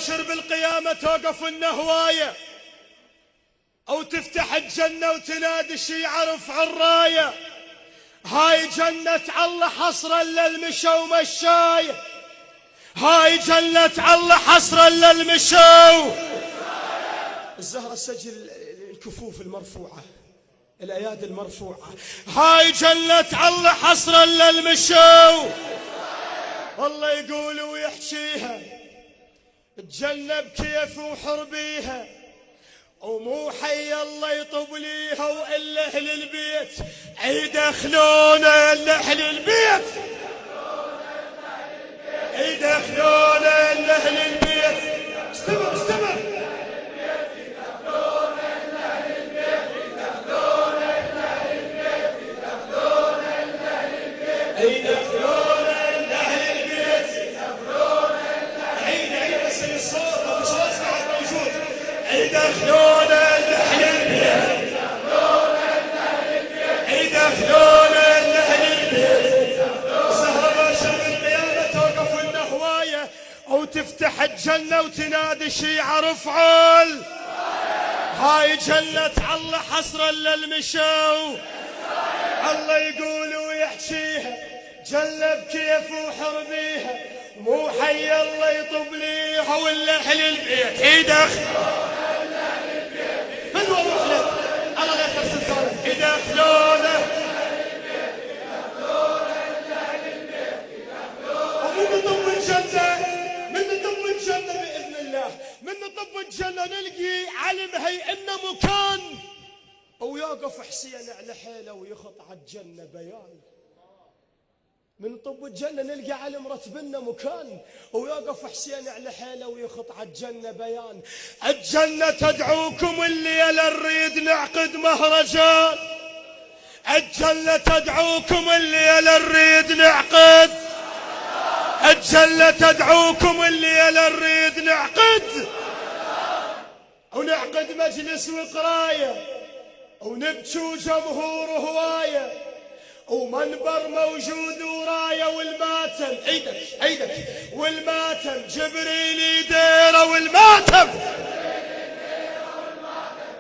مباشر بالقيامة توقف النهواية أو تفتح الجنة وتنادي شيعة رفع الراية. هاي جنة الله حصرا للمشى ومشاية، هاي جنة الله حصرا للمشى. الزهرة سجل الكفوف المرفوعة، الأيادي المرفوعة. هاي جنة الله حصرا للمشى. والله يقول ويحشيها الجنة بكيف وحربيها، ومو حي الله يطب ليها وإلا أهل البيت يدخلونا لأهل البيت، يدخلونا لأهل البيت. استمر استمر. يدخلون لأهل البيت، يدخلون لأهل البيت. سهرة باشر بالقيامة توقف النهواية أو تفتح الجنة وتنادي شيعة رفعوا. هاي جنة الله حصرا للمشاو. الله يقول ويحشيها جنة بكيف وحربيها، مو حي الله يطب ليها ولا أهل البيت يدخلون. من وروح لك الله لا يخسر صالح. يدخلونه ومن طب الجنة، من طب الجنة بإذن الله، من طب الجنة نلقي علم هي إنه مكان ويوقف حسين على حيله ويخط على الجنة بيان. من طب الجنة نلقى على مرتبنا مكان ويوقف حسين على حيله ويخط على الجنة بيان. الجنة تدعوكم الليلة نريد نعقد مهرجان، الجنة تدعوكم الليلة نريد نعقد، الجنة تدعوكم الليلة نريد نعقد، ونعقد مجلس وقراية ونبكي جمهور هواية ومنبر موجود وراية والماتم عيدك عيدك والماتم جبريل يديره والماتم.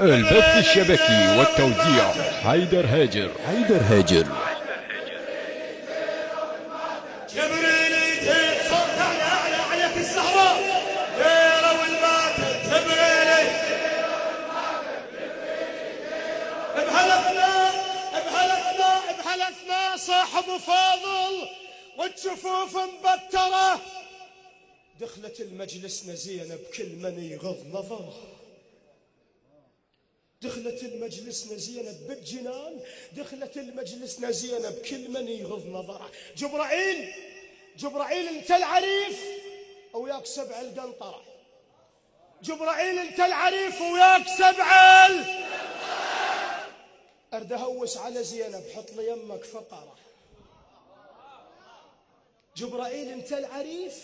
البث الشبكي والتوزيع حيدر هاجر. حيدر هاجر. جبريل يدير صوت أعلى عليك الزهراء ديره والماتم جبريل بهالأثناء صاحب فاضل والجفوف مبترة. دخلت المجلس زينب كل من يغض نظره، دخلت المجلس زينب بالجنان، دخلت المجلس زينب كل من يغض نظره. جبرائيل جبرائيل انت العريف وياك سبع القنطرة، جبرائيل انت العريف وياك سبع أرد أهوس على زينب حط لي يمك فقرة. جبرائيل انت العريف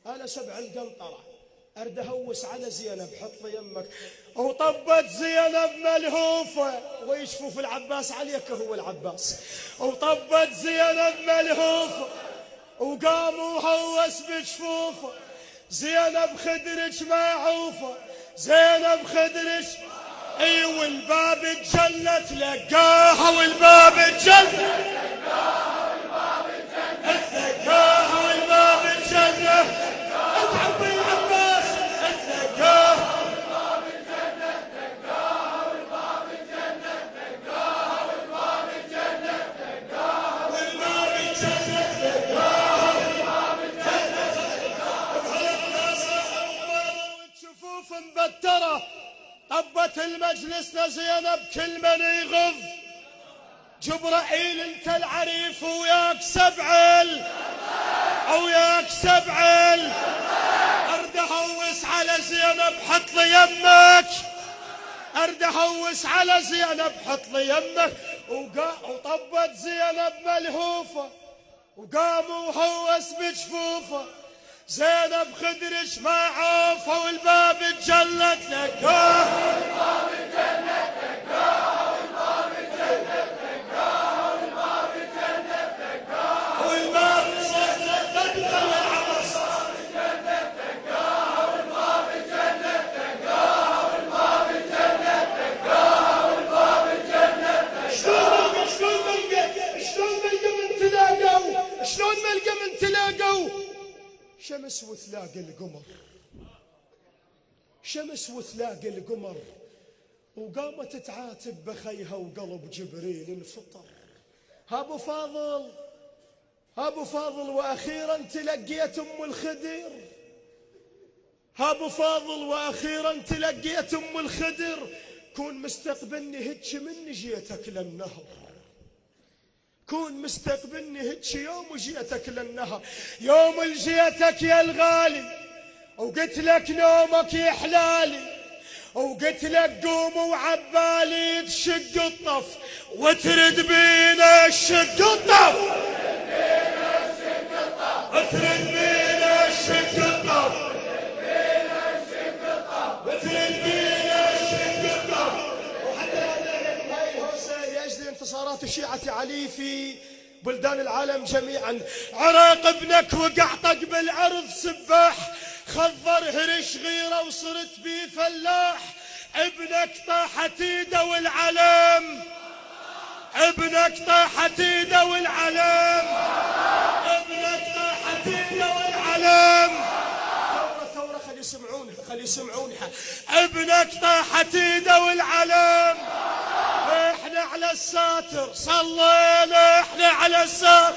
أنا سبع القنطرة، أرد أهوس على زينب حط لي يمك. وطبت زينب ملهوفة ويشفوف العباس عليك هو العباس، وطبت زينب ملهوفة وقام وهوس بجفوفه. زينب خدرج معوفة، زينب خدرج اي والباب الجنة تلقاها والباب الجنة تلقاها والباب الجنة اتعب العباس تلقاها والباب الجنة تلقاها والباب الجنة تلقاها والباب الجنة تلقاها والباب الجنة تلقاها والباب الجنة تلقاها والشفوف مبترة. طبت المجلس زينب كل من يغض. جبرائيل انت العريف وياك سبعل وياك سبعل. ارد اهوس على زينب حط لي يمك، ارد اهوس على زينب حط لي يمك. وطبت زينب ملهوفة وقام وهوس بجفوفه. زينب خدرش معوفة والباب الجنة تلقاها والباب الجنة تلقاها والباب الجنة تلقاها والباب الجنة تلقاها والباب صوت تدخل العباس الجنة تلقاها والباب شمس وتلاقي القمر، شمس وتلاقي القمر، وقامت تعاتب بخيها وقلب جبريل انفطر. ابو فاضل ابو فاضل واخيرا تلقيت ام الخدر، ابو فاضل واخيرا تلقيت ام الخدر، كون مستقبلني هيك من جيتك للنهر، كون مستقبلني هيك يوم جيتك للنهر، يوم جيتك يا الغالي وقلت لك نومك يا حلالي، وقلت لك قوم وعبالي تشق الطف وترد بينا الشق الطف، وترد بينا الشق الطف، وترد بينا الشق الطف. وحتى هاي الهوسه يجري انتصارات الشيعة علي في بلدان العالم جميعا. عراق ابنك وقع طق بالارض سباح، خضر هرش غيره وصرت بيه فلاح، ابنك طاحت ايده والعلم، ابنك طاحت ايده والعلم، ابنك طاحت ايده والعلم. ثورة ثورة خلي يسمعونها خلي يسمعونها. ابنك طاحت ايده والعلم، احنا على الساتر صلينا، احنا على الساتر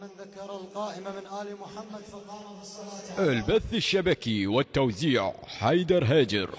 من ذكر القائمة من آل محمد فقام بالصلاة. البث الشبكي والتوزيع حيدر هاجر.